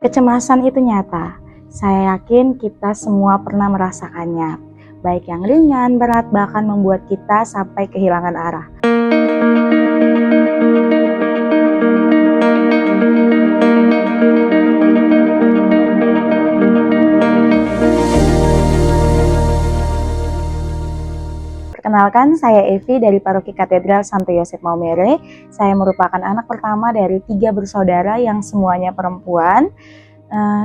Kecemasan itu nyata. Saya yakin kita semua pernah merasakannya, baik yang ringan, berat, bahkan membuat kita sampai kehilangan arah. Perkenalkan, saya Evi dari Paroki Katedral Santo Yosef Maumere. Saya merupakan anak pertama dari 3 bersaudara yang semuanya perempuan.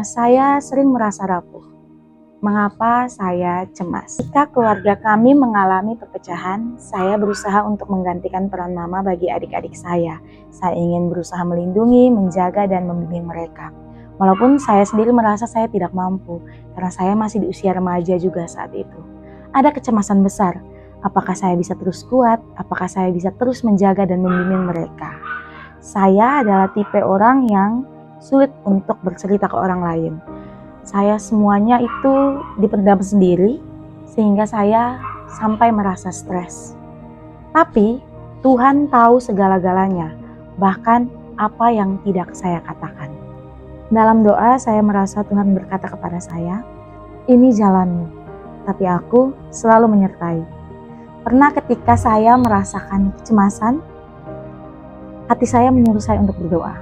Saya sering merasa rapuh. Mengapa saya cemas? Ketika keluarga kami mengalami perpecahan, saya berusaha untuk menggantikan peran mama bagi adik-adik saya. Saya ingin berusaha melindungi, menjaga, dan membimbing mereka. Walaupun saya sendiri merasa saya tidak mampu, karena saya masih di usia remaja juga saat itu. Ada kecemasan besar. Apakah saya bisa terus kuat? Apakah saya bisa terus menjaga dan membimbing mereka? Saya adalah tipe orang yang sulit untuk bercerita ke orang lain. Saya semuanya itu dipendam sendiri sehingga saya sampai merasa stres. Tapi Tuhan tahu segala-galanya, bahkan apa yang tidak saya katakan. Dalam doa saya merasa Tuhan berkata kepada saya, "Ini jalanmu, tapi aku selalu menyertai." Pernah ketika saya merasakan kecemasan, hati saya menyuruh saya untuk berdoa.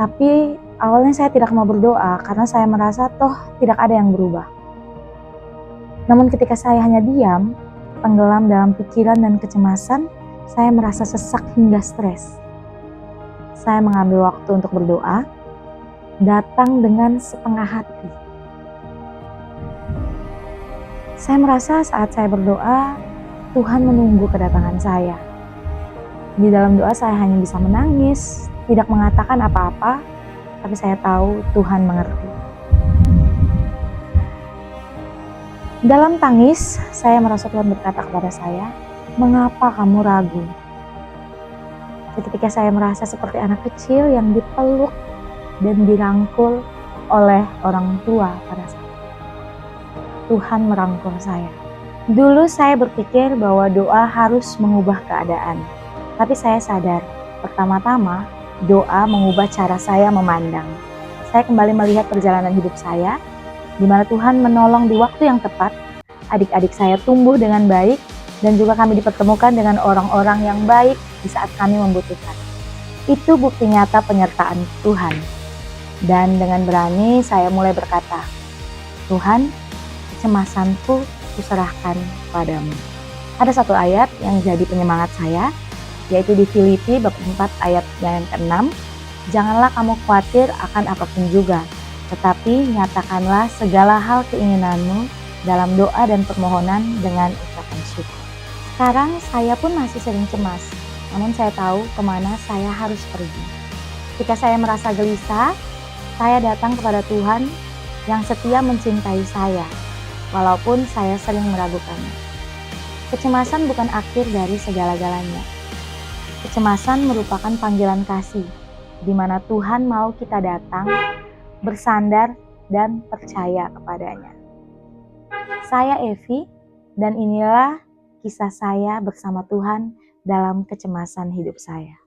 Tapi awalnya saya tidak mau berdoa karena saya merasa toh tidak ada yang berubah. Namun ketika saya hanya diam, tenggelam dalam pikiran dan kecemasan, saya merasa sesak hingga stres. Saya mengambil waktu untuk berdoa, datang dengan setengah hati. Saya merasa saat saya berdoa, Tuhan menunggu kedatangan saya. Di dalam doa saya hanya bisa menangis, tidak mengatakan apa-apa, tapi saya tahu Tuhan mengerti. Dalam tangis, saya merasa Tuhan berkata kepada saya, "Mengapa kamu ragu?" Ketika saya merasa seperti anak kecil yang dipeluk dan dirangkul oleh orang tua pada saat Tuhan merangkul saya. Dulu saya berpikir bahwa doa harus mengubah keadaan. Tapi saya sadar, pertama-tama doa mengubah cara saya memandang. Saya kembali melihat perjalanan hidup saya, di mana Tuhan menolong di waktu yang tepat. Adik-adik saya tumbuh dengan baik, dan juga kami dipertemukan dengan orang-orang yang baik di saat kami membutuhkan. Itu bukti nyata penyertaan Tuhan. Dan dengan berani saya mulai berkata, "Tuhan, kecemasanku kuserahkan padamu." Ada satu ayat yang jadi penyemangat saya, yaitu di Filipi bab 4 ayat yang ke-6. "Janganlah kamu khawatir akan apapun juga, tetapi nyatakanlah segala hal keinginanmu dalam doa dan permohonan dengan ucapan syukur." Sekarang saya pun masih sering cemas, namun saya tahu kemana saya harus pergi. Ketika saya merasa gelisah, saya datang kepada Tuhan yang setia mencintai saya, walaupun saya sering meragukannya. Kecemasan bukan akhir dari segala-galanya. Kecemasan merupakan panggilan kasih, di mana Tuhan mau kita datang, bersandar, dan percaya kepadanya. Saya Evi, dan inilah kisah saya bersama Tuhan dalam kecemasan hidup saya.